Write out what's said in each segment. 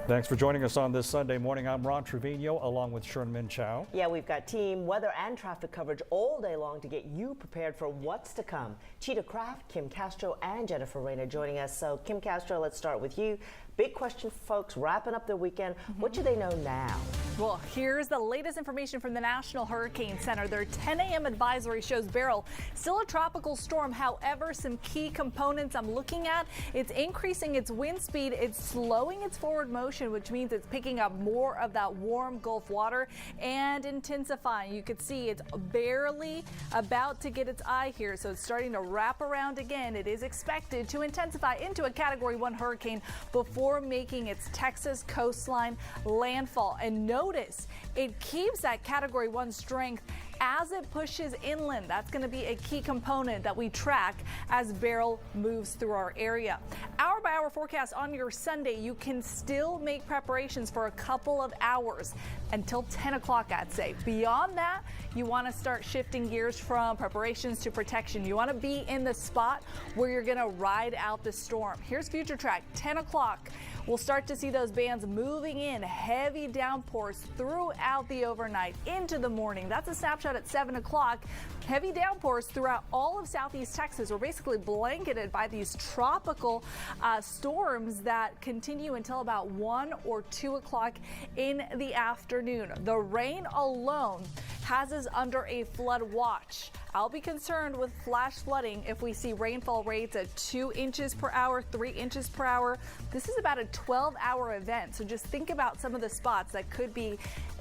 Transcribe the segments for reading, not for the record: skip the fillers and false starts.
Thanks for joining us on this Sunday morning. I'm Ron Trevino along with Sherman Chow. Yeah, we've got team weather and traffic coverage all day long to get you prepared for what's to come. Cheetah Craft, Kim Castro and Jennifer Reyna joining us. So Kim Castro, let's start with you. Big question for folks wrapping up their weekend. What do they know now? Well, here's the latest information from the National Hurricane Center. Their 10 a.m. advisory shows Beryl still a tropical storm. However, some key components I'm looking at, it's increasing its wind speed. It's slowing its forward motion, which means it's picking up more of that warm Gulf water and intensifying. You could see it's barely about to get its eye here. So it's starting to wrap around again. It is expected to intensify into a Category 1 hurricane before making its Texas coastline landfall. And notice it keeps that Category 1 strength as it pushes inland. That's going to be a key component that we track as Beryl moves through our area. Hour by hour forecast on your Sunday. You can still make preparations for a couple of hours until 10 o'clock, I'd say. Beyond that, you want to start shifting gears from preparations to protection. You want to be in the spot where you're going to ride out the storm. Here's Future Track, 10 o'clock. We'll start to see those bands moving in, heavy downpours throughout the overnight into the morning. That's a snapshot at 7 o'clock. Heavy downpours throughout all of southeast Texas. We're basically blanketed by these tropical storms that continue until about 1 or 2 o'clock in the afternoon. The rain alone has us under a flood watch. I'll be concerned with flash flooding if we see rainfall rates at 2 inches per hour, 3 inches per hour. This is about a 12-hour event, so just think about some of the spots that could be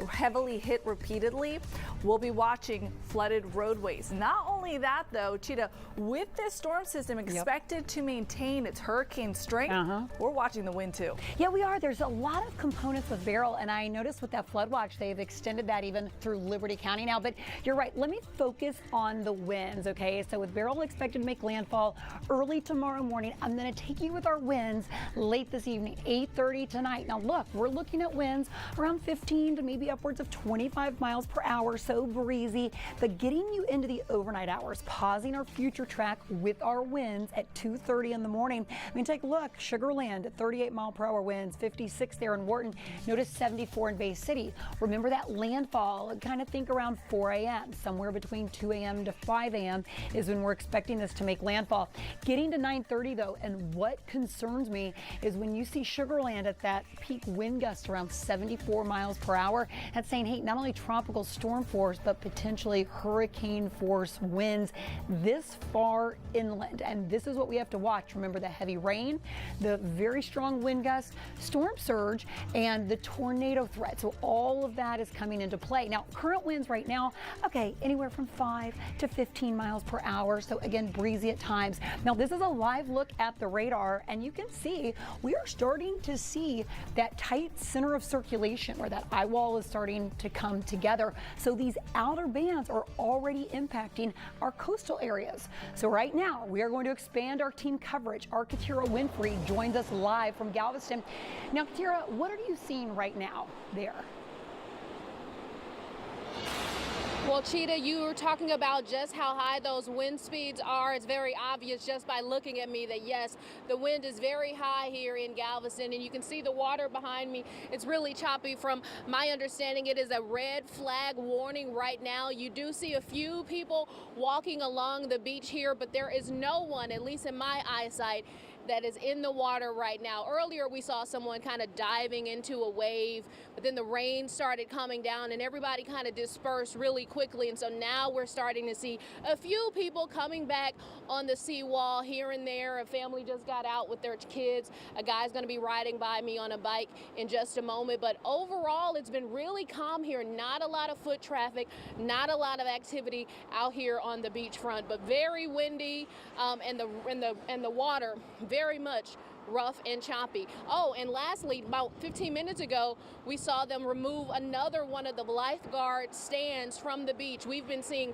heavily hit repeatedly. We'll be watching flooded roadways. Not only that, though, Cheetah, with this storm system expected to maintain its hurricane strength, we're watching the wind too. Yeah, we are. There's a lot of components with Beryl, and I noticed with that flood watch, they've extended that even through Liberty County now. But you're right. Let me focus on the winds, okay? So with Beryl expected to make landfall early tomorrow morning, I'm going to take you with our winds late this evening, 8:30 tonight. Now look, we're looking at winds around 15 to maybe upwards of 25 miles per hour, so breezy. But getting you into the overnight hours, pausing our future track with our winds at 2:30 in the morning. I mean, take a look, Sugar Land at 38 mile per hour winds, 56 there in Wharton. Notice 74 in Bay City. Remember that landfall, kind of think around 4 a.m., somewhere between 2 a.m. to 5 a.m. is when we're expecting this to make landfall. Getting to 9:30 though, and what concerns me is when you see Sugar Land at that peak wind gust around 74 miles per hour, that's saying, hey, not only tropical storm force, but potentially hurricane force winds this far inland. And this is what we have to watch. Remember the heavy rain, the very strong wind gusts, storm surge, and the tornado threat. So all of that is coming into play. Now, current winds right now, okay, anywhere from 5 to 15 miles per hour. So again, breezy at times. Now, this is a live look at the radar, and you can see we are starting to see that tight center of circulation where that eye wall is starting to come together. So these outer bands are already impacting our coastal areas. So right now, we are going to expand our team coverage. Our Katira Winfrey joins us live from Galveston. Now, Katira, what are you seeing right now there? Well, Cheetah, you were talking about just how high those wind speeds are. It's very obvious just by looking at me that, yes, the wind is very high here in Galveston, and you can see the water behind me. It's really choppy. From my understanding, it is a red flag warning right now. You do see a few people walking along the beach here, but there is no one, at least in my eyesight, that is in the water right now. Earlier, we saw someone kind of diving into a wave, but then the rain started coming down and everybody kind of dispersed really quickly. And so now we're starting to see a few people coming back on the seawall here and there. A family just got out with their kids. A guy's going to be riding by me on a bike in just a moment. But overall, it's been really calm here. Not a lot of foot traffic, not a lot of activity out here on the beachfront, but very windy, and the water very much rough and choppy. Oh, and lastly, about 15 minutes ago, we saw them remove another one of the lifeguard stands from the beach. We've been seeing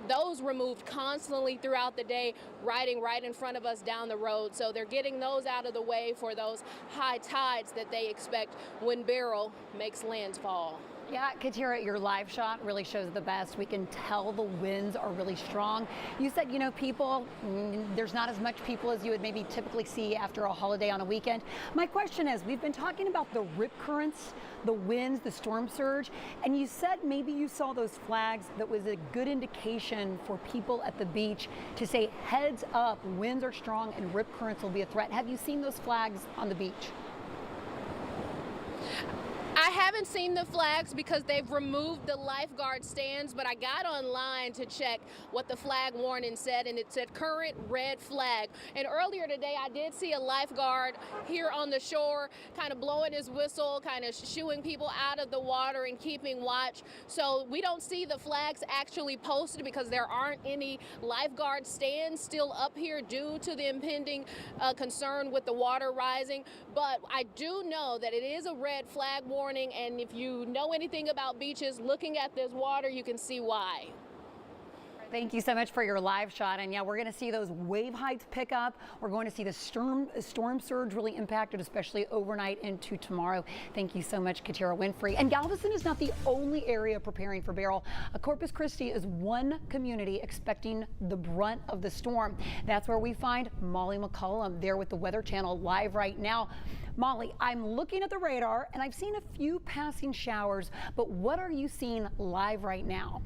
those removed constantly throughout the day, riding right in front of us down the road. So they're getting those out of the way for those high tides that they expect when Beryl makes landfall. Yeah, Katira, your live shot really shows the best. We can tell the winds are really strong. You said, you know, people, there's not as much people as you would maybe typically see after a holiday on a weekend. My question is, we've been talking about the rip currents, the winds, the storm surge, and you said maybe you saw those flags that was a good indication for people at the beach to say, heads up, winds are strong and rip currents will be a threat. Have you seen those flags on the beach? I haven't seen the flags because they've removed the lifeguard stands, but I got online to check what the flag warning said, and it said current red flag. And earlier today, I did see a lifeguard here on the shore kind of blowing his whistle, kind of shooing people out of the water and keeping watch. So we don't see the flags actually posted because there aren't any lifeguard stands still up here due to the impending concern with the water rising. But I do know that it is a red flag warning. And if you know anything about beaches, looking at this water, you can see why. Thank you so much for your live shot. And yeah, we're going to see those wave heights pick up. We're going to see the storm surge really impacted, especially overnight into tomorrow. Thank you so much, Katira Winfrey. And Galveston is not the only area preparing for Beryl. Corpus Christie is one community expecting the brunt of the storm. That's where we find Molly McCollum there with the Weather Channel live right now. Molly, I'm looking at the radar and I've seen a few passing showers, but what are you seeing live right now?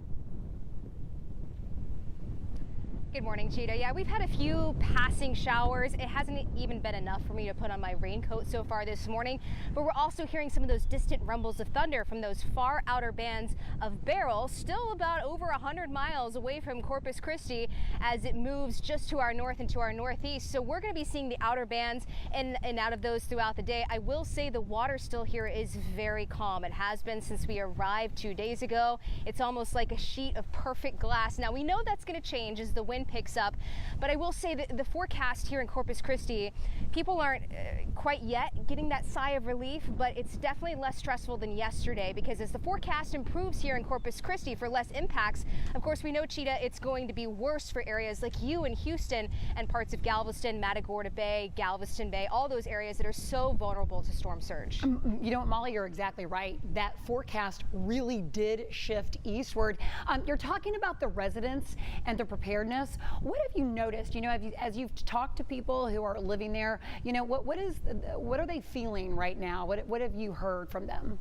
Good morning, Cheetah. Yeah, we've had a few passing showers. It hasn't even been enough for me to put on my raincoat so far this morning, but we're also hearing some of those distant rumbles of thunder from those far outer bands of Beryl, still about over 100 miles away from Corpus Christie as it moves just to our north and to our northeast. So we're going to be seeing the outer bands in and out of those throughout the day. I will say the water still here is very calm. It has been since we arrived 2 days ago. It's almost like a sheet of perfect glass. Now we know that's going to change as the wind picks up, but I will say that the forecast here in Corpus Christie, people aren't quite yet getting that sigh of relief, but it's definitely less stressful than yesterday because as the forecast improves here in Corpus Christie for less impacts, of course we know, Cheetah, it's going to be worse for areas like you in Houston and parts of Galveston, Matagorda Bay, Galveston Bay, all those areas that are so vulnerable to storm surge. You know what, Molly, you're exactly right. That forecast really did shift eastward. You're talking about the residents and the preparedness. What have you noticed? You know, as you've talked to people who are living there, you know, what are they feeling right now? What have you heard from them?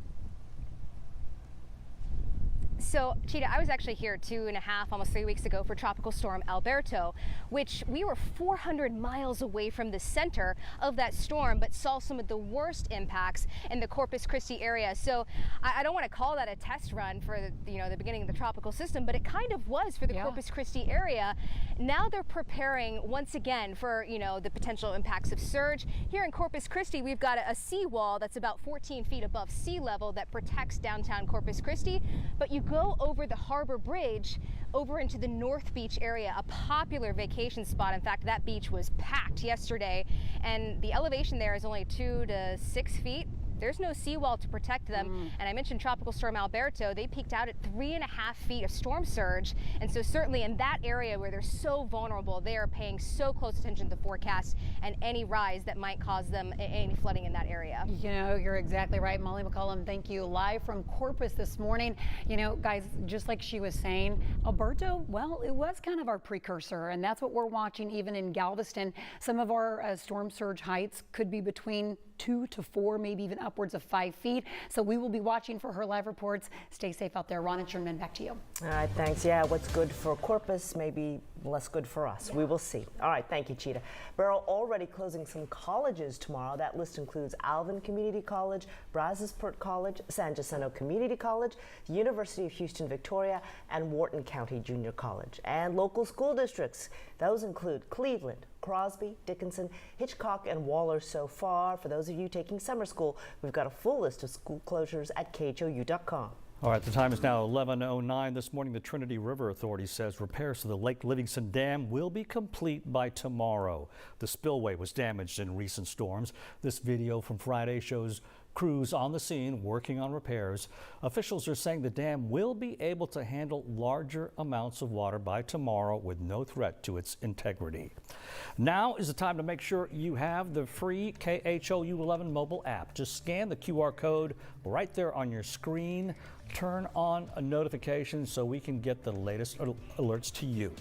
So, Cheetah, I was actually here 2.5, almost 3 weeks ago for Tropical Storm Alberto, which we were 400 miles away from the center of that storm, but saw some of the worst impacts in the Corpus Christie area. So I don't want to call that a test run for the beginning of the tropical system, but it kind of was for the Corpus Christie area. Now they're preparing once again for, the potential impacts of surge. Here in Corpus Christie, we've got a seawall that's about 14 feet above sea level that protects downtown Corpus Christie, but you go over the Harbor Bridge over into the North Beach area, a popular vacation spot. In fact, that beach was packed yesterday, and the elevation there is only 2 to 6 feet. There's no seawall to protect them. And I mentioned Tropical Storm Alberto. They peaked out at 3.5 feet of storm surge. And so certainly in that area where they're so vulnerable, they are paying so close attention to the forecast and any rise that might cause them any flooding in that area. You know, you're exactly right. Molly McCollum, thank you. Live from Corpus this morning. You know, guys, just like she was saying, Alberto, well, it was kind of our precursor, and that's what we're watching even in Galveston. Some of our storm surge heights could be between 2 to 4, maybe even upwards of 5 feet. So we will be watching for her live reports. Stay safe out there. Ron and Sherman, back to you. All right, thanks. Yeah, what's good for Corpus may be less good for us. We will see. All right, thank you, Cheetah. Beryl already closing some colleges tomorrow. That list includes Alvin Community College, Brazosport College, San Jacinto Community College, the University of Houston Victoria, and Wharton County Junior College. And local school districts. Those include Cleveland, Crosby, Dickinson, Hitchcock, and Waller so far. For those of you taking summer school, we've got a full list of school closures at KHOU.com. All right, the time is now 11:09 this morning. The Trinity River Authority says repairs to the Lake Livingston Dam will be complete by tomorrow. The spillway was damaged in recent storms. This video from Friday shows crews on the scene working on repairs. Officials are saying the dam will be able to handle larger amounts of water by tomorrow with no threat to its integrity. Now is the time to make sure you have the free KHOU 11 mobile app. Just scan the QR code right there on your screen. Turn on a notification so we can get the latest alerts to you.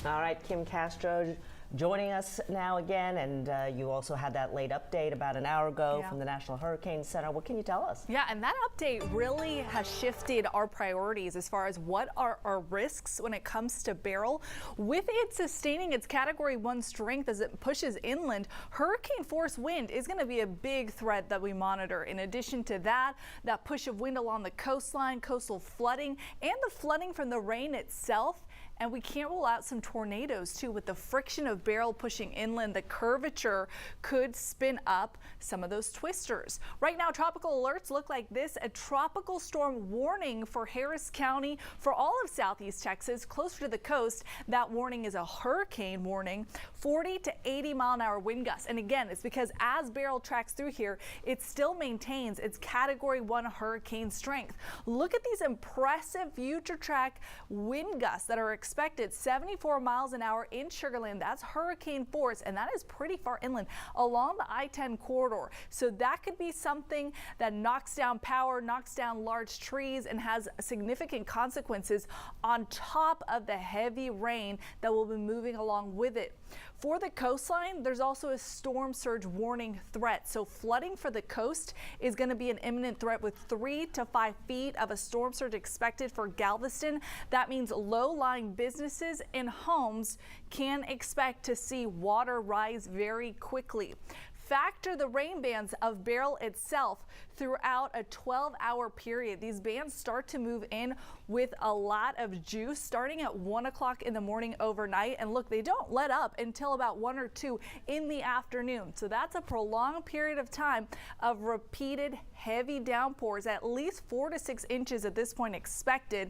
All right, Kim Castro joining us now again, and you also had that late update about an hour ago from the National Hurricane Center. What can you tell us? Yeah, and that update really has shifted our priorities as far as what are our risks when it comes to Beryl. With it sustaining its Category 1 strength as it pushes inland, hurricane force wind is going to be a big threat that we monitor. In addition to that, that push of wind along the coastline, coastal flooding, and the flooding from the rain itself. And we can't rule out some tornadoes too. With the friction of Beryl pushing inland, the curvature could spin up some of those twisters. Right now, tropical alerts look like this: a tropical storm warning for Harris County, for all of southeast Texas, closer to the coast. That warning is a hurricane warning, 40 to 80 mile an hour wind gusts. And again, it's because as Beryl tracks through here, it still maintains its Category 1 hurricane strength. Look at these impressive future track wind gusts that are expected 74 miles an hour in Sugar Land. That's hurricane force, and that is pretty far inland along the I-10 corridor. So that could be something that knocks down power, knocks down large trees, and has significant consequences on top of the heavy rain that will be moving along with it. For the coastline, there's also a storm surge warning threat. So flooding for the coast is going to be an imminent threat with 3 to 5 feet of a storm surge expected for Galveston. That means low-lying businesses and homes can expect to see water rise very quickly. Factor the rain bands of Beryl itself throughout a 12-hour period. These bands start to move in with a lot of juice starting at 1 o'clock in the morning overnight. And look, they don't let up until about 1 or 2 in the afternoon. So that's a prolonged period of time of repeated heavy downpours, at least 4 to 6 inches at this point expected.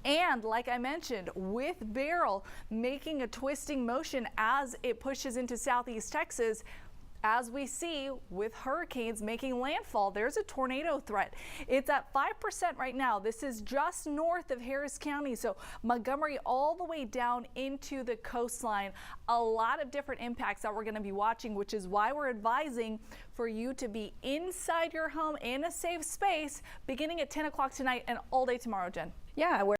And like I mentioned, with Beryl making a twisting motion as it pushes into southeast Texas, as we see with hurricanes making landfall, there's a tornado threat. It's at 5% right now. This is just north of Harris County, so Montgomery all the way down into the coastline. A lot of different impacts that we're going to be watching, which is why we're advising for you to be inside your home in a safe space beginning at 10 o'clock tonight and all day tomorrow, Jen. Yeah,